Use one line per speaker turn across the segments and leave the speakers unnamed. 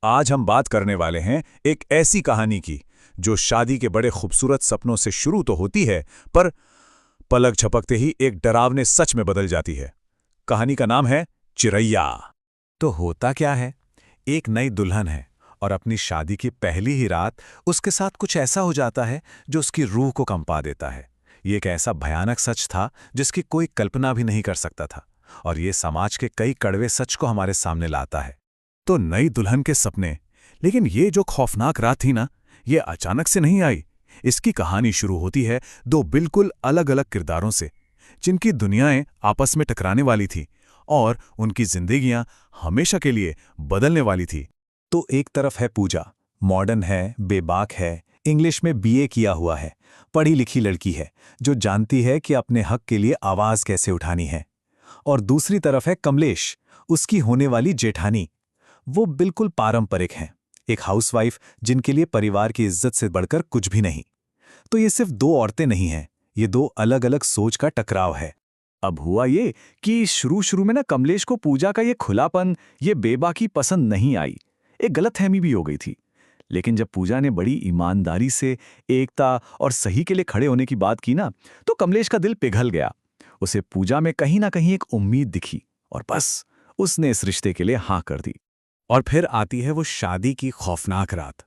आज हम बात करने वाले हैं एक ऐसी कहानी की जो शादी के बड़े खूबसूरत सपनों से शुरू तो होती है, पर पलक झपकते ही एक डरावने सच में बदल जाती है। कहानी का नाम है चिरैया। तो होता क्या है, एक नई दुल्हन है और अपनी शादी की पहली ही रात उसके साथ कुछ ऐसा हो जाता है जो उसकी रूह को कंपा देता है। ये एक ऐसा भयानक सच था जिसकी कोई कल्पना भी नहीं कर सकता था, और ये समाज के कई कड़वे सच को हमारे सामने लाता है। तो नई दुल्हन के सपने, लेकिन ये जो खौफनाक रात थी ना, ये अचानक से नहीं आई। इसकी कहानी शुरू होती है दो बिल्कुल अलग अलग किरदारों से, जिनकी दुनियाएं आपस में टकराने वाली थी और उनकी जिंदगियां हमेशा के लिए बदलने वाली थी। तो एक तरफ है पूजा, मॉडर्न है, बेबाक है, इंग्लिश में बीए किया हुआ है, पढ़ी लिखी लड़की है जो जानती है कि अपने हक के लिए आवाज कैसे उठानी है। और दूसरी तरफ है कमलेश, उसकी होने वाली जेठानी। वो बिल्कुल पारंपरिक हैं, एक हाउसवाइफ जिनके लिए परिवार की इज्जत से बढ़कर कुछ भी नहीं। तो ये सिर्फ दो औरतें नहीं हैं, ये दो अलग अलग सोच का टकराव है। अब हुआ ये कि शुरू शुरू में ना कमलेश को पूजा का ये खुलापन, ये बेबाकी पसंद नहीं आई। एक गलतफहमी भी हो गई थी। लेकिन जब पूजा ने बड़ी ईमानदारी से एकता और सही के लिए खड़े होने की बात की ना, तो कमलेश का दिल पिघल गया। उसे पूजा में कहीं ना कहीं एक उम्मीद दिखी, और बस उसने इस रिश्ते के लिए हाँ कर दी। और फिर आती है वो शादी की खौफनाक रात।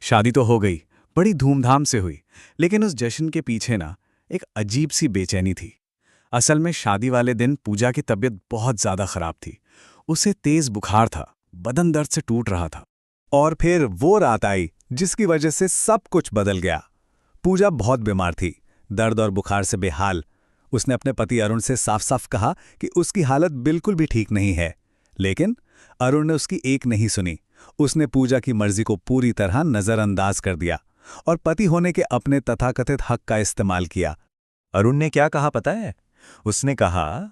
शादी तो हो गई, बड़ी धूमधाम से हुई, लेकिन उस जश्न के पीछे ना एक अजीब सी बेचैनी थी। असल में शादी वाले दिन पूजा की तबीयत बहुत ज्यादा खराब थी। उसे तेज बुखार था, बदन दर्द से टूट रहा था। और फिर वो रात आई जिसकी वजह से सब कुछ बदल गया। पूजा बहुत बीमार थी, दर्द और बुखार से बेहाल। उसने अपने पति अरुण से साफ साफ कहा कि उसकी हालत बिल्कुल भी ठीक नहीं है, लेकिन अरुण ने उसकी एक नहीं सुनी। उसने पूजा की मर्जी को पूरी तरह नजरअंदाज कर दिया और पति होने के अपने तथाकथित हक का इस्तेमाल किया। अरुण ने क्या कहा पता है? उसने कहा,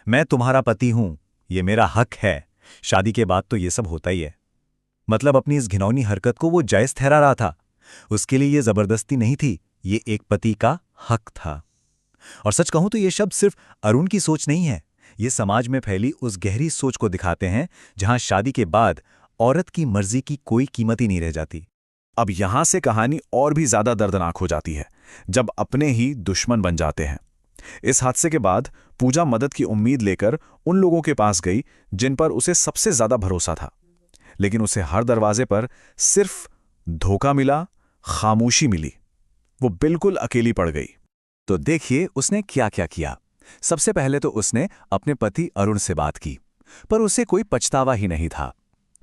मैं तुम्हारा पति हूं, ये मेरा हक है। शादी के बाद तो ये सब होता ही है। मतलब अपनी इस घिनौनी हरकत को वो जायज ठहरा रहा था। उसके लिए ये जबरदस्ती नहीं थी, ये एक पति का हक था। और सच कहूं तो ये शब्द सिर्फ अरुण की सोच नहीं है, ये समाज में फैली उस गहरी सोच को दिखाते हैं जहां शादी के बाद औरत की मर्जी की कोई कीमत ही नहीं रह जाती। अब यहां से कहानी और भी ज्यादा दर्दनाक हो जाती है जब अपने ही दुश्मन बन जाते हैं। इस हादसे के बाद पूजा मदद की उम्मीद लेकर उन लोगों के पास गई जिन पर उसे सबसे ज्यादा भरोसा था, लेकिन उसे हर दरवाजे पर सिर्फ धोखा मिला, खामोशी मिली। वो बिल्कुल अकेली पड़ गई। तो देखिए उसने क्या क्या किया। सबसे पहले तो उसने अपने पति अरुण से बात की, पर उसे कोई पछतावा ही नहीं था।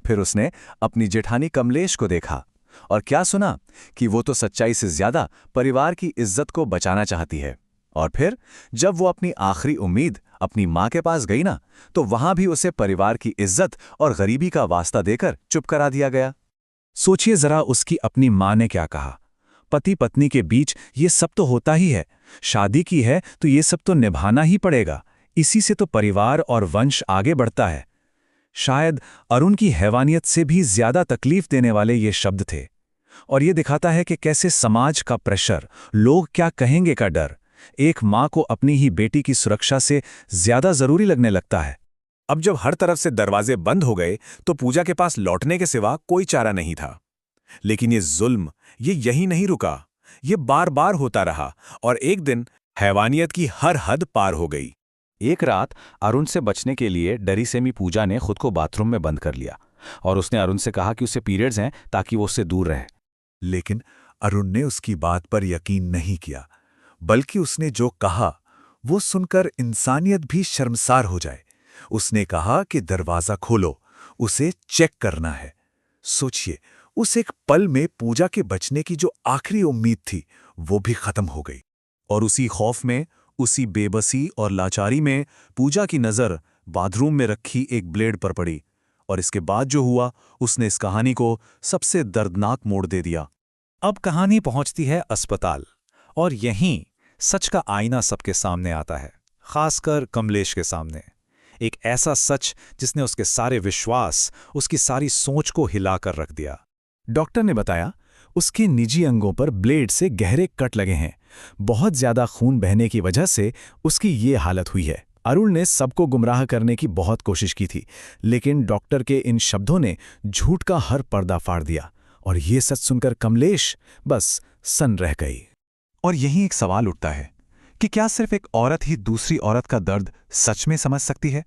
फिर उसने अपनी जेठानी कमलेश को देखा और क्या सुना कि वो तो सच्चाई से ज्यादा परिवार की इज्जत को बचाना चाहती है। और फिर जब वो अपनी आखिरी उम्मीद अपनी मां के पास गई ना, तो वहां भी उसे परिवार की इज्जत और गरीबी का वास्ता देकर चुप करा दिया गया। सोचिए जरा उसकी अपनी मां ने क्या कहा। पति पत्नी के बीच ये सब तो होता ही है, शादी की है तो ये सब तो निभाना ही पड़ेगा, इसी से तो परिवार और वंश आगे बढ़ता है। शायद अरुण की हैवानियत से भी ज्यादा तकलीफ देने वाले ये शब्द थे। और ये दिखाता है कि कैसे समाज का प्रेशर, लोग क्या कहेंगे का डर, एक मां को अपनी ही बेटी की सुरक्षा से ज्यादा जरूरी लगने लगता है। अब जब हर तरफ से दरवाजे बंद हो गए तो पूजा के पास लौटने के सिवा कोई चारा नहीं था। लेकिन ये जुल्म, ये यही नहीं रुका, ये बार बार होता रहा और एक दिन हैवानियत की हर हद पार हो गई। एक रात अरुण से बचने के लिए डरी सेमी पूजा ने खुद को बाथरूम में बंद कर लिया और उसने अरुण से कहा कि उसे पीरियड्स हैं ताकि वो उससे दूर रहे। लेकिन अरुण ने उसकी बात पर यकीन नहीं किया, बल्कि उसने जो कहा वो सुनकर इंसानियत भी शर्मसार हो जाए। उसने कहा कि दरवाजा खोलो, उसे चेक करना है। सोचिए, उस एक पल में पूजा के बचने की जो आखिरी उम्मीद थी वो भी खत्म हो गई। और उसी खौफ में, उसी बेबसी और लाचारी में पूजा की नजर बाथरूम में रखी एक ब्लेड पर पड़ी। और इसके बाद जो हुआ, उसने इस कहानी को सबसे दर्दनाक मोड़ दे दिया। अब कहानी पहुंचती है अस्पताल, और यहीं सच का आईना सबके सामने आता है, खासकर कमलेश के सामने। एक ऐसा सच जिसने उसके सारे विश्वास, उसकी सारी सोच को हिलाकर रख दिया। डॉक्टर ने बताया उसके निजी अंगों पर ब्लेड से गहरे कट लगे हैं। बहुत ज्यादा खून बहने की वजह से उसकी ये हालत हुई है।
अरुण ने सबको गुमराह करने की बहुत कोशिश की थी, लेकिन डॉक्टर के इन शब्दों ने झूठ का हर पर्दा फाड़ दिया और ये सच सुनकर कमलेश बस सन्न रह गई।
और यहीं एक सवाल उठता है कि क्या सिर्फ एक औरत ही दूसरी औरत का दर्द सच में समझ सकती है?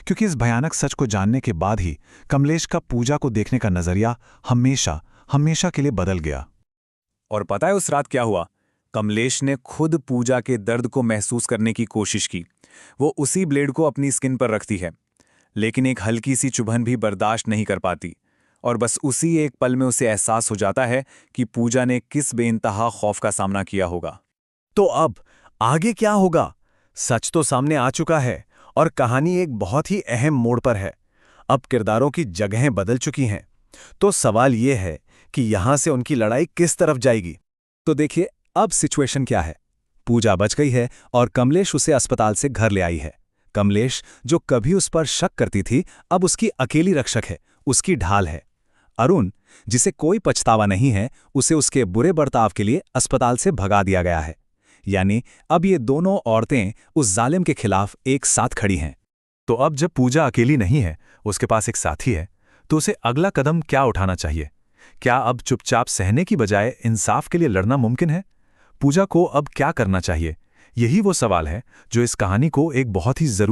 क्योंकि इस भयानक सच को जानने के बाद ही कमलेश का पूजा को देखने का नजरिया हमेशा हमेशा के लिए बदल गया। और पता है उस रात क्या हुआ? कमलेश ने खुद पूजा के दर्द को महसूस करने की कोशिश की। वो उसी ब्लेड को अपनी स्किन पर रखती है, लेकिन एक हल्की सी चुभन भी बर्दाश्त नहीं कर पाती। और बस उसी एक पल में उसे एहसास हो जाता है कि पूजा ने किस बेइंतहा खौफ का सामना किया होगा।
तो अब आगे क्या होगा? सच तो सामने आ चुका है और कहानी एक बहुत ही अहम मोड़ पर है। अब किरदारों की जगहें बदल चुकी हैं। तो सवाल ये है कि यहां से उनकी लड़ाई किस तरफ जाएगी?
तो देखिए, अब सिचुएशन क्या है। पूजा बच गई है और कमलेश उसे अस्पताल से घर ले आई है। कमलेश, जो कभी उस पर शक करती थी, अब उसकी अकेली रक्षक है, उसकी ढाल है। अरुण, जिसे कोई पछतावा नहीं है, उसे उसके बुरे बर्ताव के लिए अस्पताल से भगा दिया गया है। यानी अब ये दोनों औरतें उस जालिम के खिलाफ एक साथ खड़ी हैं। तो अब जब पूजा अकेली नहीं है, उसके पास एक साथी है, तो उसे अगला कदम क्या उठाना चाहिए? क्या अब चुपचाप सहने की बजाय इंसाफ के लिए लड़ना मुमकिन है? पूजा को अब क्या करना चाहिए? यही वो सवाल है जो इस कहानी को एक बहुत ही जरूरी